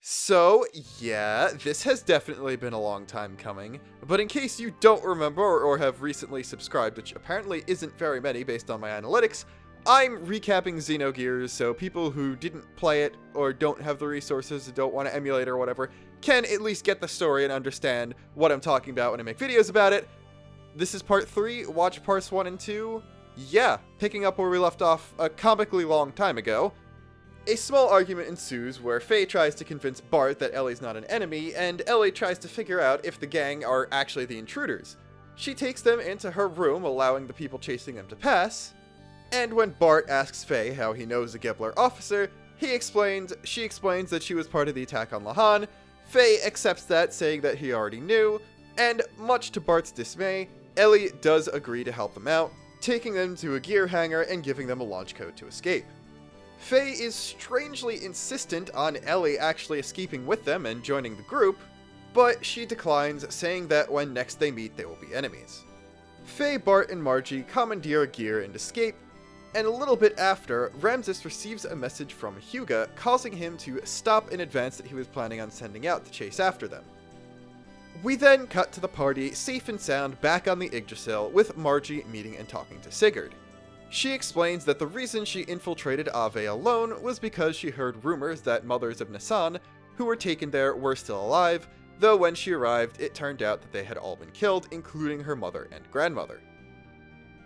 So, yeah, this has definitely been a long time coming, but in case you don't remember or have recently subscribed, which apparently isn't very many based on my analytics, I'm recapping Xenogears, so people who didn't play it or don't have the resources or don't want to emulate or whatever can at least get the story and understand what I'm talking about when I make videos about it. This is part 3, watch parts 1 and 2. Yeah, picking up where we left off a comically long time ago. A small argument ensues where Faye tries to convince Bart that Elly's not an enemy, and Elly tries to figure out if the gang are actually the intruders. She takes them into her room, allowing the people chasing them to pass, and when Bart asks Faye how he knows a Gebler officer, she explains that she was part of the attack on Lahan. Faye accepts that, saying that he already knew, and much to Bart's dismay, Elly does agree to help them out, taking them to a gear hangar and giving them a launch code to escape. Faye is strangely insistent on Elly actually escaping with them and joining the group, but she declines, saying that when next they meet they will be enemies. Faye, Bart, and Margie commandeer a gear and escape, and a little bit after, Ramses receives a message from Huga causing him to stop an advance that he was planning on sending out to chase after them. We then cut to the party, safe and sound, back on the Yggdrasil, with Margie meeting and talking to Sigurd. She explains that the reason she infiltrated Aveh alone was because she heard rumors that mothers of Nisan, who were taken there, were still alive, though when she arrived, it turned out that they had all been killed, including her mother and grandmother.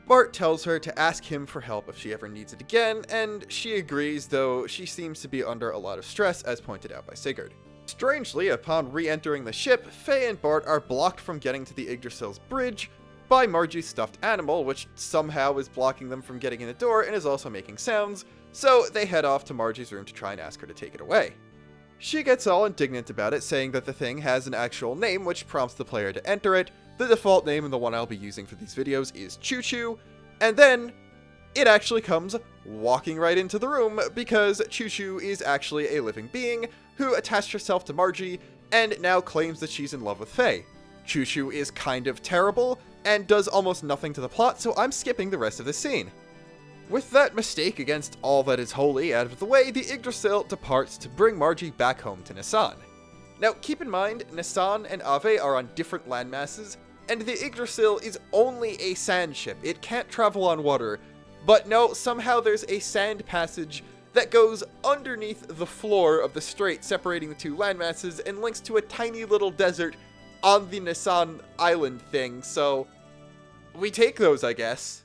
Bart tells her to ask him for help if she ever needs it again, and she agrees, though she seems to be under a lot of stress, as pointed out by Sigurd. Strangely, upon re-entering the ship, Faye and Bart are blocked from getting to the Yggdrasil's bridge by Margie's stuffed animal, which somehow is blocking them from getting in the door and is also making sounds, so they head off to Margie's room to try and ask her to take it away. She gets all indignant about it, saying that the thing has an actual name, which prompts the player to enter it. The default name and the one I'll be using for these videos is Choo Choo, and then it actually comes walking right into the room because Choo Choo is actually a living being who attached herself to Margie and now claims that she's in love with Faye. Choo Choo is kind of terrible and does almost nothing to the plot, so I'm skipping the rest of the scene. With that mistake against all that is holy out of the way, the Yggdrasil departs to bring Margie back home to Nisan. Now, keep in mind, Nisan and Aveh are on different landmasses, and the Yggdrasil is only a sand ship. It can't travel on water, but no, somehow there's a sand passage that goes underneath the floor of the strait separating the two landmasses and links to a tiny little desert on the Nisan island thing, so we take those, I guess.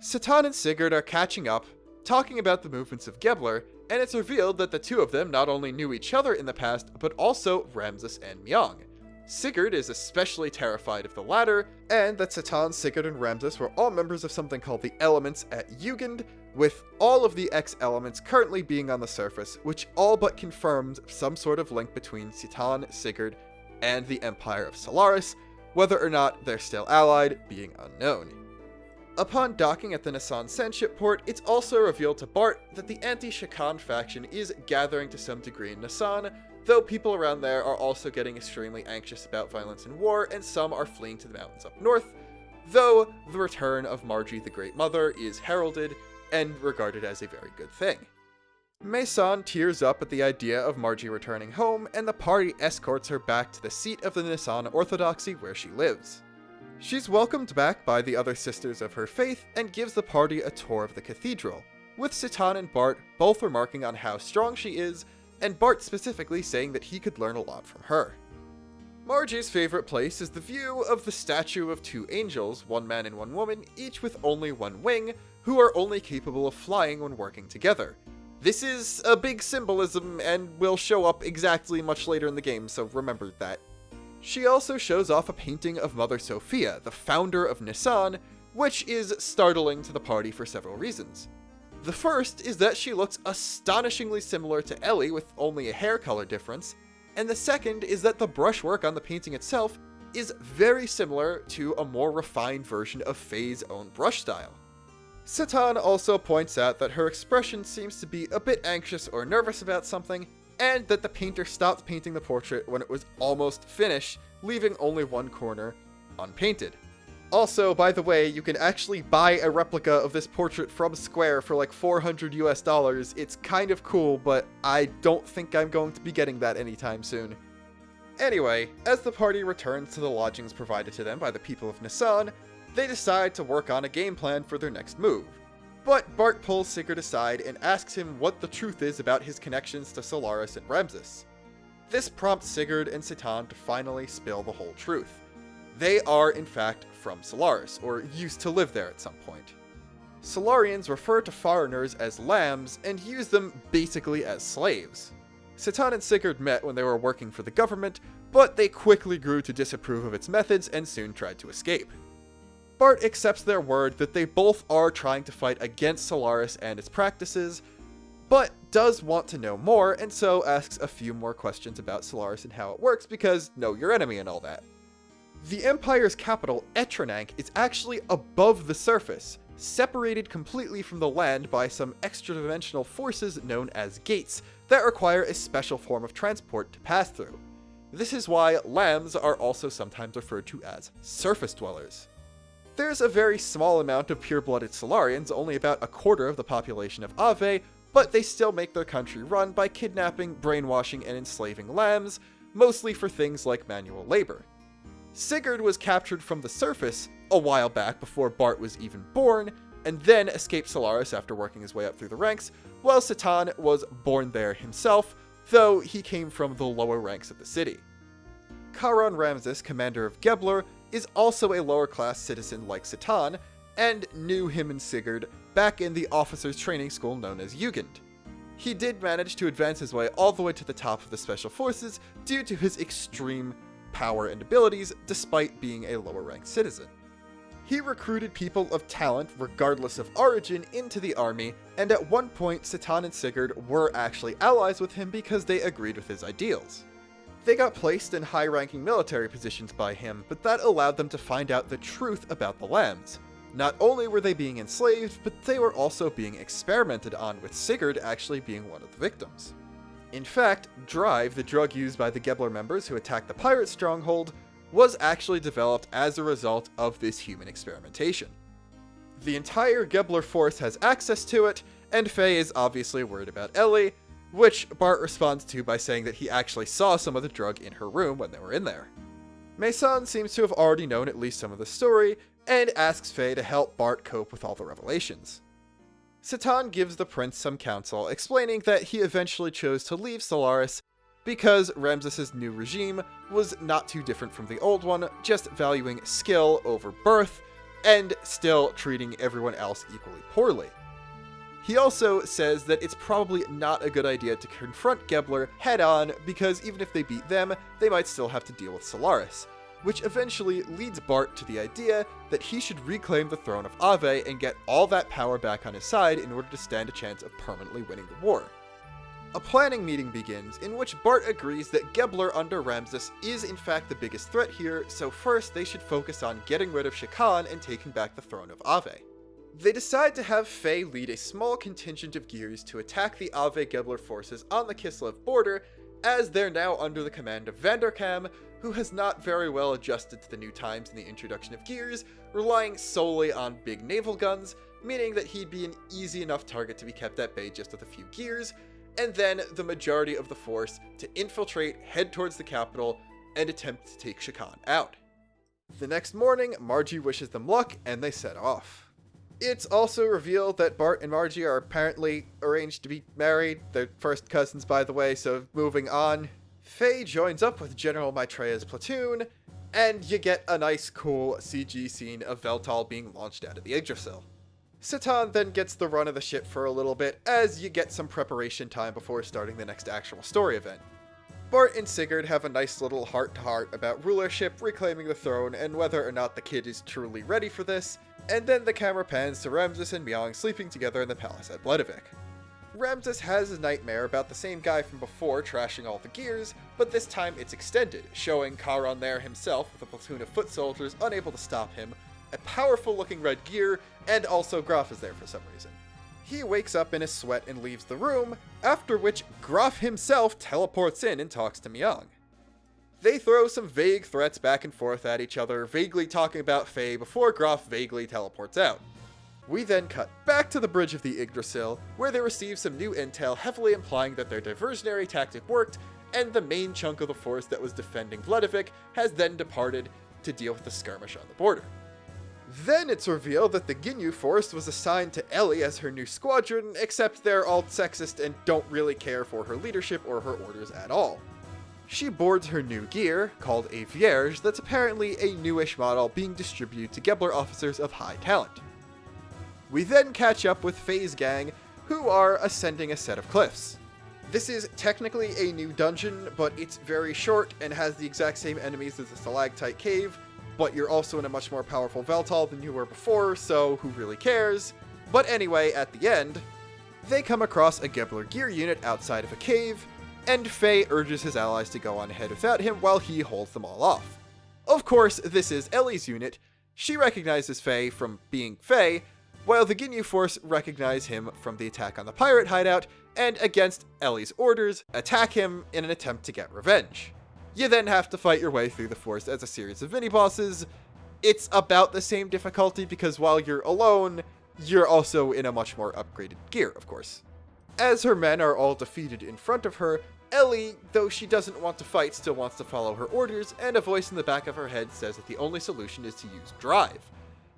Satan and Sigurd are catching up, talking about the movements of Gebler, and it's revealed that the two of them not only knew each other in the past, but also Ramses and Myong. Sigurd is especially terrified of the latter, and that Satan, Sigurd, and Ramses were all members of something called the Elements at Jugend, with all of the X-elements currently being on the surface, which all but confirms some sort of link between Satan, Sigurd, and the Empire of Solaris, whether or not they're still allied being unknown. Upon docking at the Nisan sandship port, it's also revealed to Bart that the anti-Shakan faction is gathering to some degree in Nisan, though people around there are also getting extremely anxious about violence and war, and some are fleeing to the mountains up north, though the return of Margie the Great Mother is heralded and regarded as a very good thing. Mesan tears up at the idea of Margie returning home, and the party escorts her back to the seat of the Nisan Orthodoxy where she lives. She's welcomed back by the other sisters of her faith and gives the party a tour of the cathedral, with Satan and Bart both remarking on how strong she is, and Bart specifically saying that he could learn a lot from her. Margie's favorite place is the view of the statue of two angels, one man and one woman, each with only one wing, who are only capable of flying when working together. This is a big symbolism and will show up exactly much later in the game, so remember that. She also shows off a painting of Mother Sophia, the founder of Nisan, which is startling to the party for several reasons. The first is that she looks astonishingly similar to Elly with only a hair color difference, and the second is that the brushwork on the painting itself is very similar to a more refined version of Faye's own brush style. Satan also points out that her expression seems to be a bit anxious or nervous about something, and that the painter stopped painting the portrait when it was almost finished, leaving only one corner unpainted. Also, by the way, you can actually buy a replica of this portrait from Square for like $400 US. It's kind of cool, but I don't think I'm going to be getting that anytime soon. Anyway, as the party returns to the lodgings provided to them by the people of Nisan, they decide to work on a game plan for their next move. But Bart pulls Sigurd aside and asks him what the truth is about his connections to Solaris and Ramses. This prompts Sigurd and Citan to finally spill the whole truth. They are, in fact, from Solaris, or used to live there at some point. Solarians refer to foreigners as lambs and use them basically as slaves. Citan and Sigurd met when they were working for the government, but they quickly grew to disapprove of its methods and soon tried to escape. Bart accepts their word that they both are trying to fight against Solaris and its practices, but does want to know more, and so asks a few more questions about Solaris and how it works, because know your enemy and all that. The Empire's capital, Etranank, is actually above the surface, separated completely from the land by some extra-dimensional forces known as gates that require a special form of transport to pass through. This is why lambs are also sometimes referred to as surface dwellers. There's a very small amount of pure-blooded Solarians, only about a quarter of the population of Aveh, but they still make their country run by kidnapping, brainwashing, and enslaving lambs, mostly for things like manual labor. Sigurd was captured from the surface a while back before Bart was even born, and then escaped Solaris after working his way up through the ranks, while Citan was born there himself, though he came from the lower ranks of the city. Charon Ramses, commander of Gebler, is also a lower-class citizen like Citan, and knew him and Sigurd back in the officers' training school known as Jugend. He did manage to advance his way all the way to the top of the Special Forces due to his extreme power and abilities, despite being a lower-ranked citizen. He recruited people of talent, regardless of origin, into the army, and at one point, Citan and Sigurd were actually allies with him because they agreed with his ideals. They got placed in high-ranking military positions by him, but that allowed them to find out the truth about the lambs. Not only were they being enslaved, but they were also being experimented on, with Sigurd actually being one of the victims. In fact, Drive, the drug used by the Gebler members who attacked the pirate stronghold, was actually developed as a result of this human experimentation. The entire Gebler force has access to it, and Faye is obviously worried about Elly, which Bart responds to by saying that he actually saw some of the drug in her room when they were in there. Nisan seems to have already known at least some of the story, and asks Faye to help Bart cope with all the revelations. Citan gives the prince some counsel, explaining that he eventually chose to leave Solaris because Ramses' new regime was not too different from the old one, just valuing skill over birth, and still treating everyone else equally poorly. He also says that it's probably not a good idea to confront Gebler head-on, because even if they beat them, they might still have to deal with Solaris, which eventually leads Bart to the idea that he should reclaim the throne of Aveh and get all that power back on his side in order to stand a chance of permanently winning the war. A planning meeting begins, in which Bart agrees that Gebler under Ramses is in fact the biggest threat here, so first they should focus on getting rid of Shakan and taking back the throne of Aveh. They decide to have Faye lead a small contingent of Gears to attack the Aveh Gebler forces on the Kislev border, as they're now under the command of Vanderkam, who has not very well adjusted to the new times in the introduction of Gears, relying solely on big naval guns, meaning that he'd be an easy enough target to be kept at bay just with a few Gears, and then the majority of the force to infiltrate, head towards the capital, and attempt to take Shakan out. The next morning, Margie wishes them luck, and they set off. It's also revealed that Bart and Margie are apparently arranged to be married. They're first cousins, by the way, so moving on. Faye joins up with General Maitreya's platoon, and you get a nice, cool CG scene of Veltal being launched out of the Yggdrasil. Citan then gets the run of the ship for a little bit, as you get some preparation time before starting the next actual story event. Bart and Sigurd have a nice little heart-to-heart about rulership, reclaiming the throne, and whether or not the kid is truly ready for this, and then the camera pans to Ramses and Myong sleeping together in the palace at Bledavik. Ramses has a nightmare about the same guy from before trashing all the Gears, but this time it's extended, showing Charon there himself with a platoon of foot soldiers unable to stop him, a powerful-looking red gear, and also Graf is there for some reason. He wakes up in a sweat and leaves the room, after which Graf himself teleports in and talks to Myong. They throw some vague threats back and forth at each other, vaguely talking about Faye before Groff vaguely teleports out. We then cut back to the bridge of the Yggdrasil, where they receive some new intel heavily implying that their diversionary tactic worked, and the main chunk of the force that was defending Vladivik has then departed to deal with the skirmish on the border. Then it's revealed that the Ginyu force was assigned to Elly as her new squadron, except they're all sexist and don't really care for her leadership or her orders at all. She boards her new gear, called a Vierge, that's apparently a newish model being distributed to Gebler officers of high talent. We then catch up with Faye's gang, who are ascending a set of cliffs. This is technically a new dungeon, but it's very short and has the exact same enemies as the Stalactite Cave, but you're also in a much more powerful Veltal than you were before, so who really cares? But anyway, at the end, they come across a Gebler gear unit outside of a cave, and Faye urges his allies to go on ahead without him while he holds them all off. Of course, this is Elly's unit. She recognizes Faye from being Faye, while the Ginyu force recognize him from the attack on the pirate hideout, and against Elly's orders, attack him in an attempt to get revenge. You then have to fight your way through the force as a series of mini-bosses. It's about the same difficulty because while you're alone, you're also in a much more upgraded gear, of course. As her men are all defeated in front of her, Elly, though she doesn't want to fight, still wants to follow her orders, and a voice in the back of her head says that the only solution is to use drive.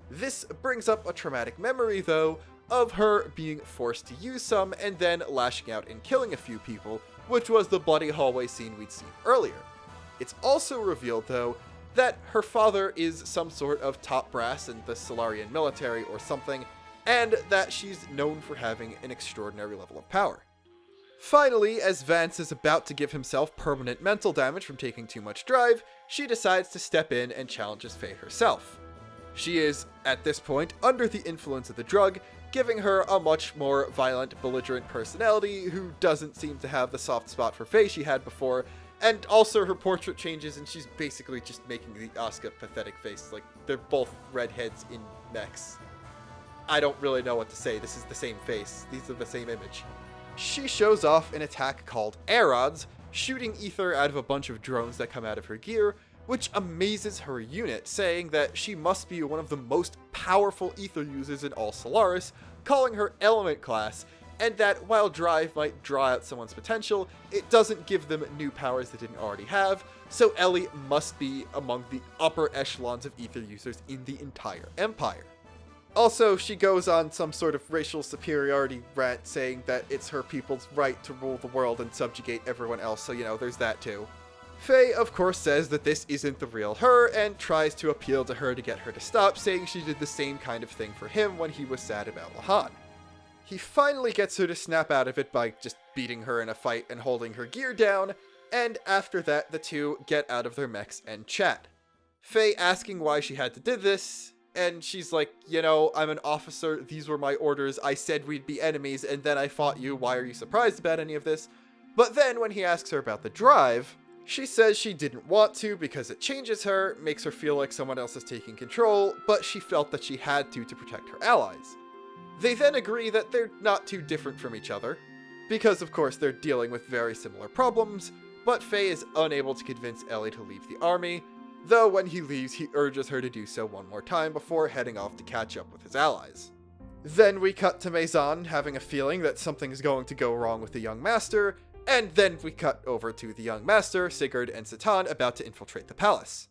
This brings up a traumatic memory, though, of her being forced to use some and then lashing out and killing a few people, which was the bloody hallway scene we'd seen earlier. It's also revealed, though, that her father is some sort of top brass in the Solarian military or something, and that she's known for having an extraordinary level of power. Finally, as Vance is about to give himself permanent mental damage from taking too much drive, she decides to step in and challenges Faye herself. She is, at this point, under the influence of the drug, giving her a much more violent, belligerent personality who doesn't seem to have the soft spot for Faye she had before, and also her portrait changes and she's basically just making the Asuka pathetic face, like they're both redheads in mechs. I don't really know what to say, this is the same face, these are the same image. She shows off an attack called Aerods, shooting ether out of a bunch of drones that come out of her gear, which amazes her unit, saying that she must be one of the most powerful ether users in all Solaris, calling her Element Class, and that while Drive might draw out someone's potential, it doesn't give them new powers they didn't already have, so Elly must be among the upper echelons of ether users in the entire Empire. Also, she goes on some sort of racial superiority rant saying that it's her people's right to rule the world and subjugate everyone else, so there's that too. Faye, of course, says that this isn't the real her, and tries to appeal to her to get her to stop, saying she did the same kind of thing for him when he was sad about Lahan. He finally gets her to snap out of it by just beating her in a fight and holding her gear down, and after that, the two get out of their mechs and chat. Faye asking why she had to do this, and she's like, I'm an officer, these were my orders, I said we'd be enemies, and then I fought you, why are you surprised about any of this? But then when he asks her about the drive, she says she didn't want to because it changes her, makes her feel like someone else is taking control, but she felt that she had to protect her allies. They then agree that they're not too different from each other, because of course they're dealing with very similar problems, but Faye is unable to convince Elly to leave the army, though when he leaves he urges her to do so one more time before heading off to catch up with his allies. Then we cut to Maison having a feeling that something's going to go wrong with the young master, and then we cut over to the young master, Sigurd, and Satan about to infiltrate the palace.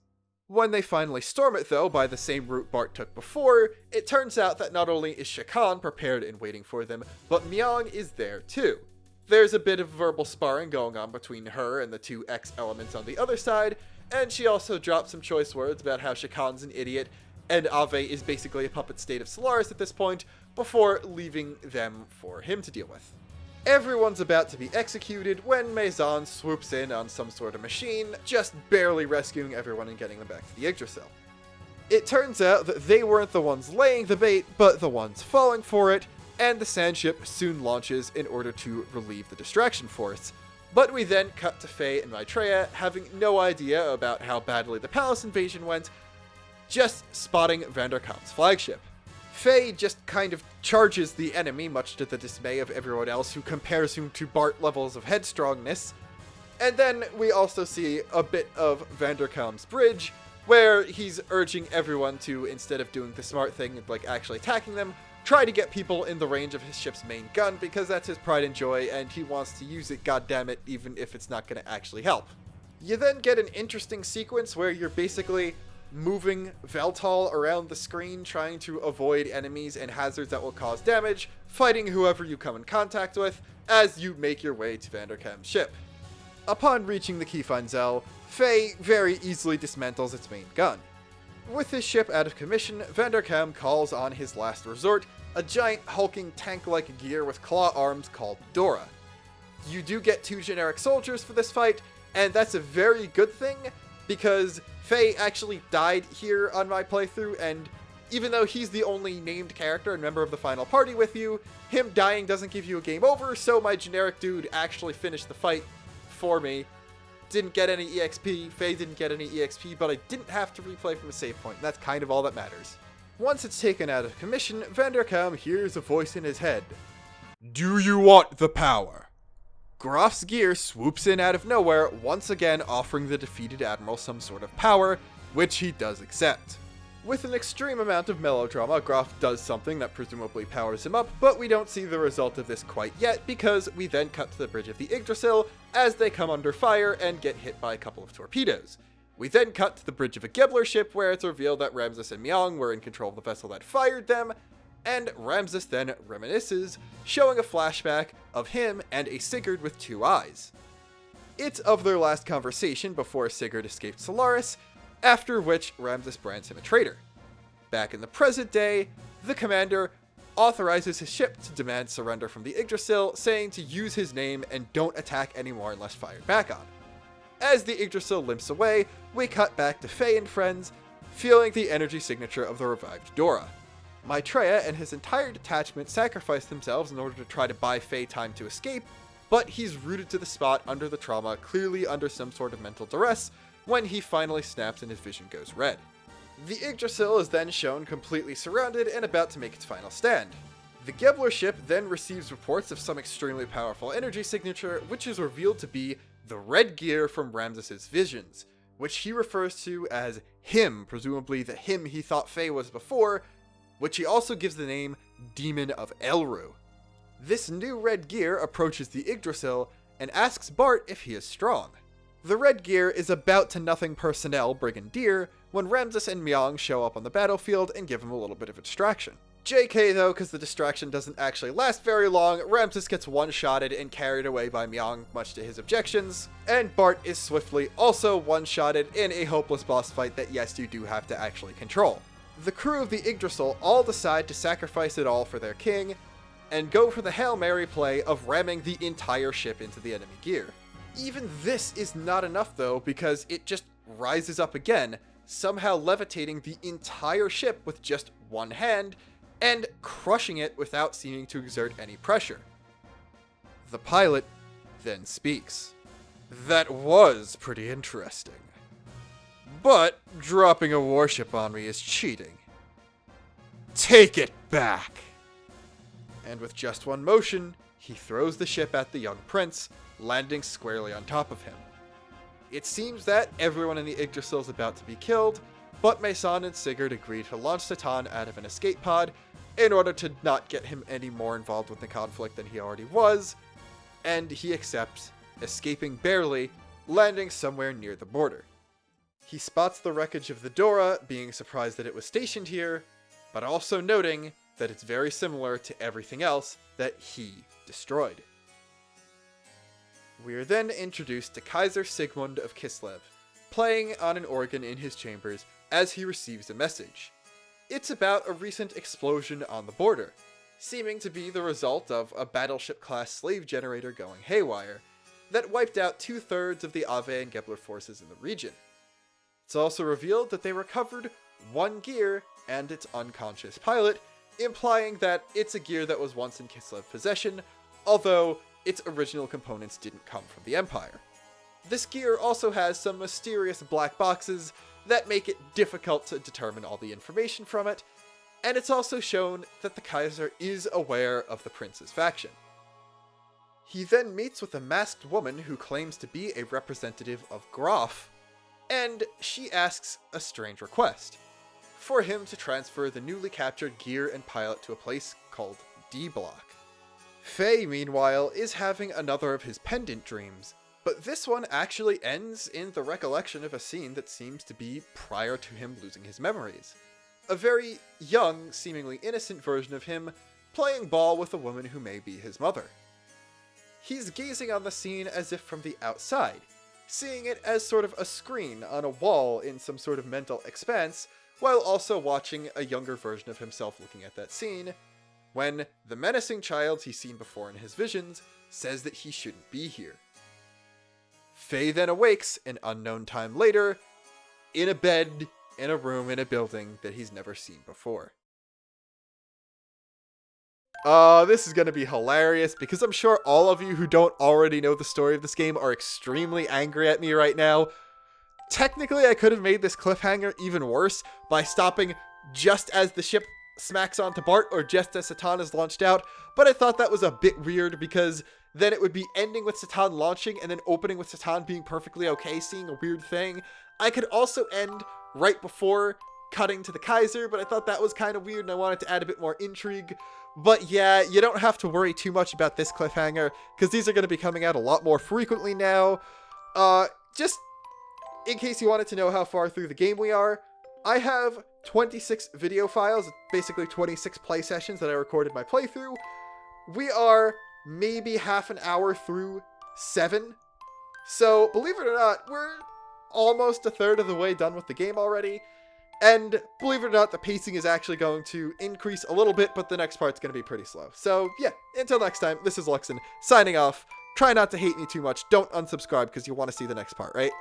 When they finally storm it, though, by the same route Bart took before, it turns out that not only is Shakan prepared and waiting for them, but Myong is there too. There's a bit of verbal sparring going on between her and the two X-elements on the other side, and she also drops some choice words about how Shakan's an idiot, and Aveh is basically a puppet state of Solaris at this point, before leaving them for him to deal with. Everyone's about to be executed when Maison swoops in on some sort of machine, just barely rescuing everyone and getting them back to the Yggdrasil. It turns out that they weren't the ones laying the bait, but the ones falling for it, and the sand ship soon launches in order to relieve the distraction force. But we then cut to Faye and Maitreya having no idea about how badly the palace invasion went, just spotting Vanderkamp's flagship. Faye just kind of charges the enemy, much to the dismay of everyone else who compares him to Bart levels of headstrongness, And then we also see a bit of Vanderkamp's bridge, where he's urging everyone to, instead of doing the smart thing, like actually attacking them, try to get people in the range of his ship's main gun, because that's his pride and joy, and he wants to use it, goddammit, even if it's not going to actually help. You then get an interesting sequence where you're basically moving Veltal around the screen, trying to avoid enemies and hazards that will cause damage, fighting whoever you come in contact with, as you make your way to Vanderkamp's ship. Upon reaching the Kiefeinzel, Faye very easily dismantles its main gun. With his ship out of commission, Vanderkamp calls on his last resort, a giant hulking tank-like gear with claw arms called Dora. You do get 2 generic soldiers for this fight, and that's a very good thing, because Faye actually died here on my playthrough, and even though he's the only named character and member of the final party with you, him dying doesn't give you a game over, so my generic dude actually finished the fight for me. Didn't get any EXP, Faye didn't get any EXP, but I didn't have to replay from a save point, and that's kind of all that matters. Once it's taken out of commission, Vanderkamp hears a voice in his head. Do you want the power? Grof's gear swoops in out of nowhere, once again offering the defeated admiral some sort of power, which he does accept. With an extreme amount of melodrama, Groff does something that presumably powers him up, but we don't see the result of this quite yet, because we then cut to the bridge of the Yggdrasil as they come under fire and get hit by a couple of torpedoes. We then cut to the bridge of a Gebler ship, where it's revealed that Ramses and Myong were in control of the vessel that fired them, and Ramses then reminisces, showing a flashback of him and a Sigurd with 2 eyes. It's of their last conversation before Sigurd escaped Solaris, after which Ramses brands him a traitor. Back in the present day, the commander authorizes his ship to demand surrender from the Yggdrasil, saying to use his name and don't attack anymore unless fired back on. As the Yggdrasil limps away, we cut back to Faye and friends, feeling the energy signature of the revived Dora. Maitreya and his entire detachment sacrifice themselves in order to try to buy Faye time to escape, but he's rooted to the spot under the trauma, clearly under some sort of mental duress, when he finally snaps and his vision goes red. The Yggdrasil is then shown completely surrounded and about to make its final stand. The Gebler ship then receives reports of some extremely powerful energy signature, which is revealed to be the red gear from Ramses' visions, which he refers to as him, presumably the him he thought Faye was before, which he also gives the name Demon of Elru. This new red gear approaches the Yggdrasil and asks Bart if he is strong. The red gear is about to nothing personnel Brigadier when Ramses and Myong show up on the battlefield and give him a little bit of a distraction. JK though, because the distraction doesn't actually last very long, Ramses gets one-shotted and carried away by Myong, much to his objections, and Bart is swiftly also one-shotted in a hopeless boss fight that yes, you do have to actually control. The crew of the Yggdrasil all decide to sacrifice it all for their king, and go for the Hail Mary play of ramming the entire ship into the enemy gear. Even this is not enough though, because it just rises up again, somehow levitating the entire ship with just one hand, and crushing it without seeming to exert any pressure. The pilot then speaks. That was pretty interesting. But dropping a warship on me is cheating. Take it back! And with just one motion, he throws the ship at the young prince, landing squarely on top of him. It seems that everyone in the Yggdrasil is about to be killed, but Mason and Sigurd agree to launch Satan out of an escape pod in order to not get him any more involved with the conflict than he already was, and he accepts, escaping barely, landing somewhere near the border. He spots the wreckage of the Dora, being surprised that it was stationed here, but also noting that it's very similar to everything else that he destroyed. We are then introduced to Kaiser Sigmund of Kislev, playing on an organ in his chambers as he receives a message. It's about a recent explosion on the border, seeming to be the result of a battleship-class slave generator going haywire, that wiped out 2/3 of the Aveh and Gebler forces in the region. It's also revealed that they recovered one gear and its unconscious pilot, implying that it's a gear that was once in Kislev possession, although its original components didn't come from the Empire. This gear also has some mysterious black boxes that make it difficult to determine all the information from it, and it's also shown that the Kaiser is aware of the prince's faction. He then meets with a masked woman who claims to be a representative of Groff, and she asks a strange request: for him to transfer the newly captured gear and pilot to a place called D-Block. Faye, meanwhile, is having another of his pendant dreams, but this one actually ends in the recollection of a scene that seems to be prior to him losing his memories. A very young, seemingly innocent version of him playing ball with a woman who may be his mother. He's gazing on the scene as if from the outside, seeing it as sort of a screen on a wall in some sort of mental expanse, while also watching a younger version of himself looking at that scene, when the menacing child he's seen before in his visions says that he shouldn't be here. Faye then awakes an unknown time later, in a bed, in a room, in a building that he's never seen before. This is gonna be hilarious, because I'm sure all of you who don't already know the story of this game are extremely angry at me right now. Technically, I could have made this cliffhanger even worse by stopping just as the ship smacks onto Bart, or just as Satan is launched out, but I thought that was a bit weird, because then it would be ending with Satan launching, and then opening with Satan being perfectly okay, seeing a weird thing. I could also end right before cutting to the Kaiser, but I thought that was kind of weird, and I wanted to add a bit more intrigue. But yeah, you don't have to worry too much about this cliffhanger, because these are going to be coming out a lot more frequently now. Just in case you wanted to know how far through the game we are, I have 26 video files, basically 26 play sessions that I recorded my playthrough. We are maybe half an hour through 7. So, believe it or not, we're almost a third of the way done with the game already. And believe it or not, the pacing is actually going to increase a little bit, but the next part's going to be pretty slow. So yeah, until next time, this is Luxin, signing off. Try not to hate me too much. Don't unsubscribe because you want to see the next part, right?